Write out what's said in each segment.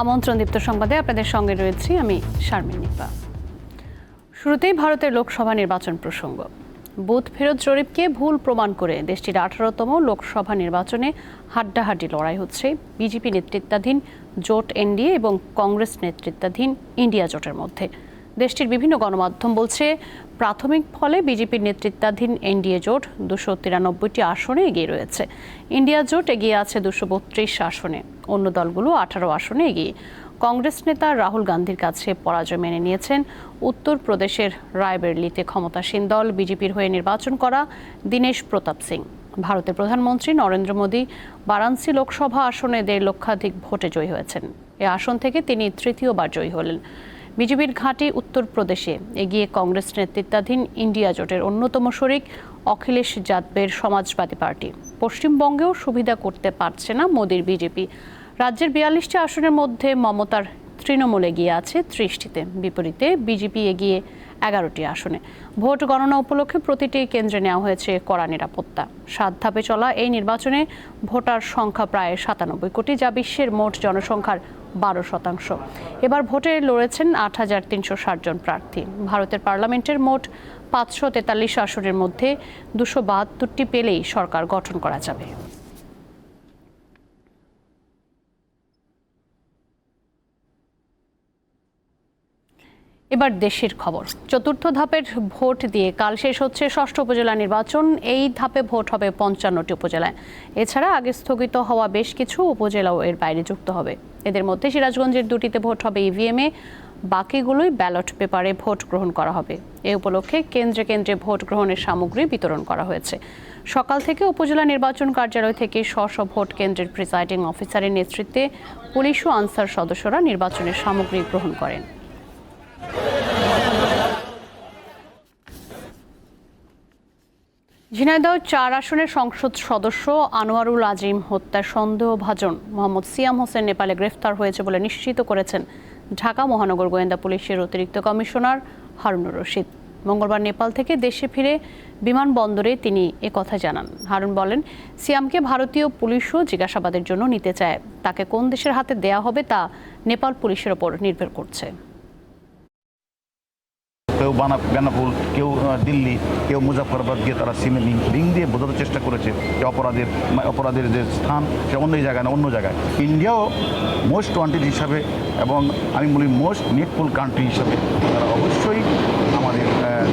আমন্ত্রণ দীপ্ত সংবাদে আপনাদের সঙ্গে রয়েছি আমি শারমিন নিপা। শুরুতেই ভারতের লোকসভা নির্বাচন প্রসঙ্গ। বুথ ফেরত জরিপকে ভুল প্রমাণ করে দেশটির 18তম লোকসভা নির্বাচনে হাড্ডাহাড্ডি লড়াই হচ্ছে বিজেপি নেতৃত্বাধীন জোট এনডিএ এবং কংগ্রেস নেতৃত্বাধীন ইন্ডিয়া জোটের মধ্যে। দেশটির বিভিন্ন গণমাধ্যম বলছে, প্রাথমিক ফলে বিজেপির নেতৃত্বাধীন এনডিএ জোট 293টি আসনে এগিয়ে রয়েছে। ইন্ডিয়া জোট এগিয়ে আছে 232 আসনে। অন্য দলগুলো 18 আসনে এগিয়ে। কংগ্রেস নেতা রাহুল গান্ধীর কাছে পরাজয় মেনে নিয়েছেন উত্তরপ্রদেশের রায়বেরেলিতে ক্ষমতাসীন দল বিজেপির হয়ে নির্বাচন করা দীনেশ প্রতাপ সিং। ভারতের প্রধানমন্ত্রী নরেন্দ্র মোদী বারাণসী লোকসভা আসনে 1.5 লক্ষাধিক ভোটে জয়ী হয়েছেন। এ আসন থেকে তিনি তৃতীয়বার জয়ী হলেন। বিজেপির ঘাঁটি উত্তরপ্রদেশে এগিয়ে কংগ্রেস নেতৃত্বাধীন ইন্ডিয়া জোটের অন্যতম শরিক অখিলেশ যাদবের সমাজবাদী পার্টি। পশ্চিমবঙ্গেও সুবিধা করতে পারছে না মোদীর বিজেপি। রাজ্যের 42টি আসনের মধ্যে মমতার তৃণমূল এগিয়ে আছে 30টিতে, বিপরীতে বিজেপি এগিয়ে 11টি আসনে। ভোট গণনা উপলক্ষে প্রতিটি কেন্দ্রে নেওয়া হয়েছে কড়া নিরাপত্তা। 7 ধাপে চলা এই নির্বাচনে ভোটার সংখ্যা প্রায় 97 কোটি, যা বিশ্বের মোট জনসংখ্যার 12%। এবার ভোটে লড়েছেন 8,360 জন প্রার্থী। ভারতের পার্লামেন্টের মোট 543 আসনের মধ্যে 272টি পেলেই সরকার গঠন করা যাবে। এবার দেশের খবর। 4র্থ ধাপের ভোট দিয়ে কাল শেষ হচ্ছে 6ষ্ঠ উপজেলা নির্বাচন। এই ধাপে ভোট হবে 55টি উপজেলায়। এছাড়া আগে স্থগিত হওয়া বেশ কিছু উপজেলাও এর বাইরে যুক্ত হবে। এদের মধ্যে সিরাজগঞ্জের 2টিতে ভোট হবে ইভিএমে, বাকিগুলোই ব্যালট পেপারে ভোট গ্রহণ করা হবে। এ উপলক্ষে কেন্দ্রে কেন্দ্রে ভোট গ্রহণের সামগ্রী বিতরণ করা হয়েছে। সকাল থেকে উপজেলা নির্বাচন কার্যালয় থেকে স্ব ভোট কেন্দ্রের প্রিসাইডিং অফিসারের নেতৃত্বে পুলিশ ও আনসার সদস্যরা নির্বাচনের সামগ্রী গ্রহণ করেন। ঝিনাইদহ 4 আসনের সংসদ সদস্য আনোয়ারুল আজিম হত্যার সন্দেহভাজন মোহাম্মদ সিয়াম হোসেন নেপালে গ্রেফতার হয়েছে বলে নিশ্চিত করেছেন ঢাকা মহানগর গোয়েন্দা পুলিশের অতিরিক্ত কমিশনার হারুনুর রশিদ। মঙ্গলবার নেপাল থেকে দেশে ফিরে বিমানবন্দরে তিনি একথা জানান। হারুন বলেন, সিয়ামকে ভারতীয় পুলিশও জিজ্ঞাসাবাদের জন্য নিতে চায়। তাকে কোন দেশের হাতে দেয়া হবে তা নেপাল পুলিশের ওপর নির্ভর করছে। কেউ বেনাপুল, কেউ দিল্লি, কেউ মুজাফরবাদ গিয়ে তারা সিমে লিঙ্ক দিয়ে বোঝাতে চেষ্টা করেছে যে অপরাধের যে স্থান সে অন্য জায়গায় না অন্য জায়গায়। ইন্ডিয়াও মোস্ট ওয়ান্টেড হিসাবে এবং আমি বলি মোস্ট নিডফুল কান্ট্রি হিসাবে তারা অবশ্যই আমাদের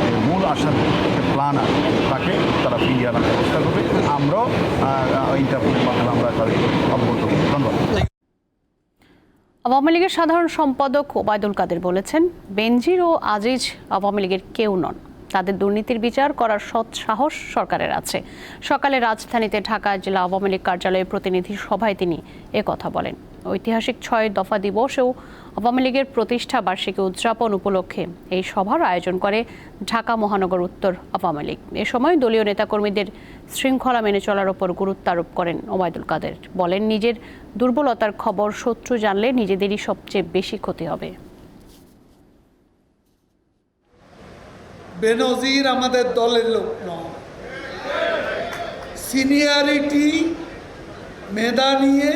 যে মূল আসার যে প্ল্যান আছে তাকে তারা ফিরিয়ে আনার ব্যবস্থা করবে। আমরাও ইন্টারপোলের মাধ্যমে আমরা তাদেরকে অবগত করি। ধন্যবাদ। আওয়ামী লীগের সাধারণ সম্পাদক ওবায়দুল কাদের বলেছেন, বেনজির ও আজিজ আওয়ামী লীগের কেউ নন। তাদের দুর্নীতির বিচার করার সৎ সাহস সরকারের আছে। সকালে রাজধানীতে ঢাকা জেলা আওয়ামী লীগ কার্যালয়ে প্রতিনিধি সভায় তিনি একথা বলেন। ঐতিহাসিক 6 দফা দিবসেও আওয়ামী লীগের প্রতিষ্ঠা বার্ষিকী উদযাপন উপলক্ষে এই সভার আয়োজন করে ঢাকা মহানগর উত্তর আওয়ামী লীগ। এ সময় দলীয় নেতাকর্মীদের শৃঙ্খলা মেনে চলার ওপর গুরুত্ব আরোপ করেন ওবায়দুল কাদের। বলেন, নিজের দুর্বলতার খবর শত্রু জানলে নিজেদেরই সবচেয়ে বেশি ক্ষতি হবে। বেনজির আমাদের দলের লোক নয়। সিনিয়রিটি মেধা নিয়ে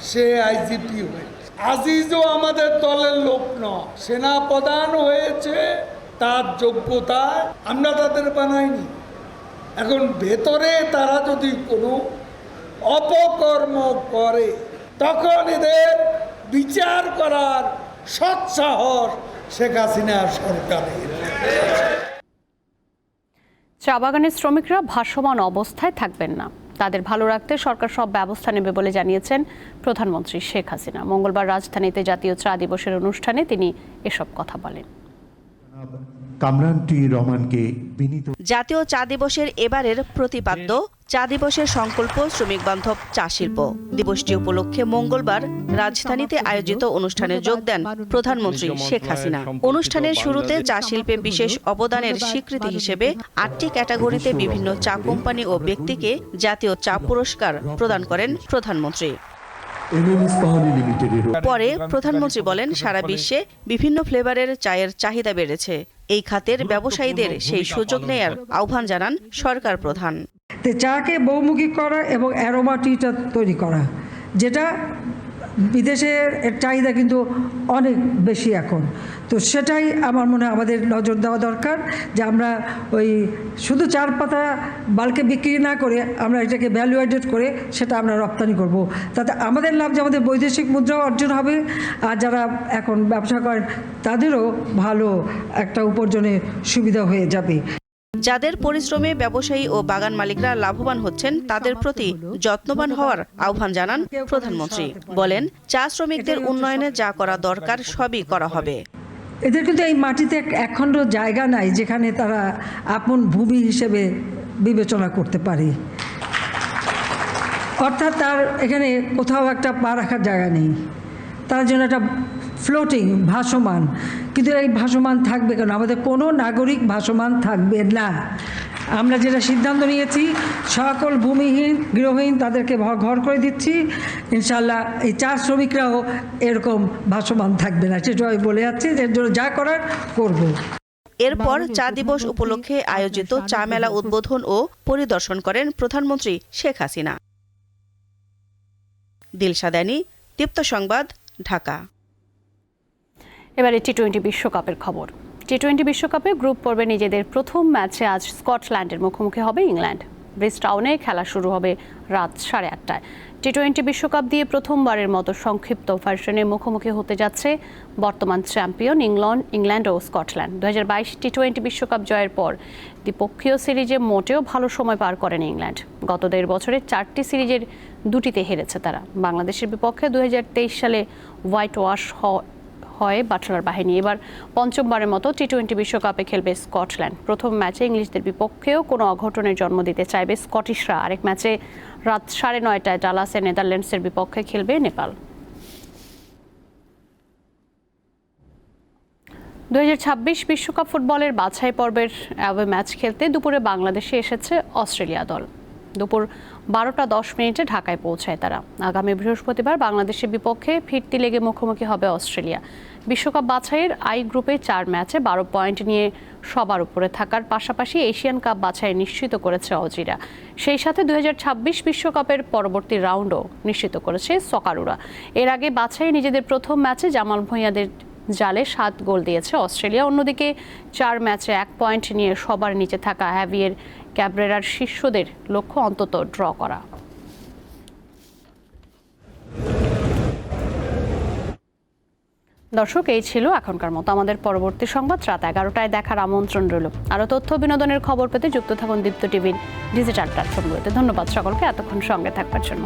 সে আইজিপি হয়েছে। আজিজও আমাদের দলের লোক নয়। সেনাপ্রধান হয়েছে তার যোগ্যতায়, আমরা তাদের বানাইনি। এখন ভেতরে তারা যদি কোনো অপকর্ম করে তখন এদের বিচার করার সৎসাহস শেখ হাসিনার সরকারের। চা বাগানের শ্রমিকরা ভাসমান অবস্থায় থাকবেন না। তাদের ভালো রাখতে সরকার সব ব্যবস্থা নেবে বলে জানিয়েছেন প্রধানমন্ত্রী শেখ হাসিনা। মঙ্গলবার রাজধানীতে জাতীয় চা দিবসের অনুষ্ঠানে তিনি এসব কথা বলেন। জাতীয় চা দিবসের এবারের প্রতিপাদ্য চা দিবসের সংকল্প শ্রমিক বান্ধব চা শিল্প। দিবসটি উপলক্ষে মঙ্গলবার রাজধানীতে আয়োজিত অনুষ্ঠানে যোগ দেন প্রধানমন্ত্রী শেখ হাসিনা। অনুষ্ঠানের শুরুতে চা শিল্পে বিশেষ অবদানের স্বীকৃতি হিসেবে 8টি ক্যাটাগরিতে বিভিন্ন চা কোম্পানি ও ব্যক্তিকে জাতীয় চা পুরস্কার প্রদান করেন প্রধানমন্ত্রী। পরে প্রধানমন্ত্রী বলেন, সারা বিশ্বে বিভিন্ন ফ্লেভারের চায়ের চাহিদা বেড়েছে। এই খাতের ব্যবসায়ীদের সেই সুযোগ নেয়ার আহ্বান জানান সরকার প্রধান। চাকে বহুমুখী করা এবং অ্যারোমা টিটা তৈরি করা, যেটা বিদেশের চাহিদা কিন্তু অনেক বেশি এখন। তো সেটাই আমার মনে হয় আমাদের নজর দেওয়া দরকার, যে আমরা ওই শুধু 4 পাতা বাল্কে বিক্রি না করে আমরা এটাকে ভ্যালু অ্যাডেড করে সেটা আমরা রপ্তানি করব। তাতে আমাদের লাভ, যে আমাদের বৈদেশিক মুদ্রাও অর্জন হবে, আর যারা এখন ব্যবসা করেন তাদেরও ভালো একটা উপার্জনের সুবিধা হয়ে যাবে। যাদের পরিশ্রমে ব্যবসায়ী ও বাগান মালিকরা লাভবান হচ্ছেন তাদের প্রতি যত্নবান হওয়ার আহ্বান জানান প্রধানমন্ত্রী। বলেন, চা শ্রমিকদের উন্নয়নে যা করা দরকার সবই করা হবে। এদের কিন্তু এই মাটিতে একখণ্ড জায়গা নাই যেখানে তারা আপন ভূমি হিসেবে বিবেচনা করতে পারে, অর্থাৎ তার এখানে কোথাও একটা পা রাখার জায়গা নেই, তার জন্য একটা ফ্লোটিং, ভাসমান। কিন্তু এই ভাসমান থাকবে কেন? আমাদের কোনো নাগরিক ভাসমান থাকবে না। আমরা যেটা সিদ্ধান্ত নিয়েছি, সকল ভূমিহীন গৃহহীন তাদেরকে ঘর করে দিচ্ছি। ইনশাল্লাহ এই চা শ্রমিকরাও এরকম ভাসমান থাকবে না, সেটাও আমি বলে যাচ্ছি। এর জন্য যা করার করব। এরপর চা দিবস উপলক্ষে আয়োজিত চা মেলা উদ্বোধন ও পরিদর্শন করেন প্রধানমন্ত্রী শেখ হাসিনা। দিলশাদানি, দীপ্ত সংবাদ, ঢাকা। এবারে টি-20 বিশ্বকাপের খবর। টি-20 বিশ্বকাপে গ্রুপ পর্বে নিজেদের প্রথম ম্যাচে আজ স্কটল্যান্ডের মুখোমুখি হবে ইংল্যান্ড। ব্রিজটাউনে খেলা শুরু হবে রাত 8:30টায়। টি-20 বিশ্বকাপ দিয়ে প্রথমবারের মতো সংক্ষিপ্ত ভার্সনে মুখোমুখি হতে যাচ্ছে বর্তমান চ্যাম্পিয়ন ইংল্যান্ড ও স্কটল্যান্ড। 2022 টি-20 বিশ্বকাপ জয়ের পর দ্বিপক্ষীয় সিরিজে মোটেও ভালো সময় পার করেন ইংল্যান্ড। গত 1.5 বছরে 4টি সিরিজের 2টিতে হেরেছে তারা। বাংলাদেশের বিপক্ষে 2023 সালে হোয়াইট ওয়াশ হয় বাটলার বাহিনী। এবার পঞ্চমবারের মতো টি-20 বিশ্বকাপে খেলবে স্কটল্যান্ড। প্রথম ম্যাচে ইংলিশদের বিপক্ষেও কোনো অঘটনের জন্ম দিতে চাইবে স্কটিশরা। আরেক ম্যাচে রাত 9:30টায় ডালাসে নেদারল্যান্ডসের বিপক্ষে খেলবে নেপাল। 2026 বিশ্বকাপ ফুটবলের বাছাই পর্বের অ্যাওয়ে ম্যাচ খেলতে দুপুরে বাংলাদেশে এসেছে অস্ট্রেলিয়া দল। দুপুর 12:10 ঢাকায় পৌঁছায় তারা। আগামী বৃহস্পতিবার বাংলাদেশের বিপক্ষে ফিরতি লেগে মুখোমুখি হবে অস্ট্রেলিয়া। বিশ্বকাপ বাছাইয়ের আই গ্রুপে 4 ম্যাচে 12 পয়েন্ট নিয়ে সবার উপরে থাকার পাশাপাশি এশিয়ান কাপ বাছাই নিশ্চিত করেছে অজিরা। সেই সাথে 2026 বিশ্বকাপের পরবর্তী রাউন্ডও নিশ্চিত করেছে সকারুরা। এর আগে বাছাই নিজেদের প্রথম ম্যাচে জামাল ভুঁইয়াদের জালে 7 গোল দিয়েছে অস্ট্রেলিয়া। অন্যদিকে 4 ম্যাচে 1 পয়েন্ট নিয়ে সবার নিচে থাকা হ্যাভিয়ের ক্যাব্রেরার শিষ্যদের লক্ষ্য অন্তত ড্র করা। দর্শক, এই ছিল এখনকার মতো। আমাদের পরবর্তী সংবাদ রাত 11টায় দেখার আমন্ত্রণ রইল। আরও তথ্য বিনোদনের খবর পেতে যুক্ত থাকুন দীপ্ত টিভির ডিজিটাল প্ল্যাটফর্মগুলোতে। ধন্যবাদ সকলকে এতক্ষণ সঙ্গে থাকবার জন্য।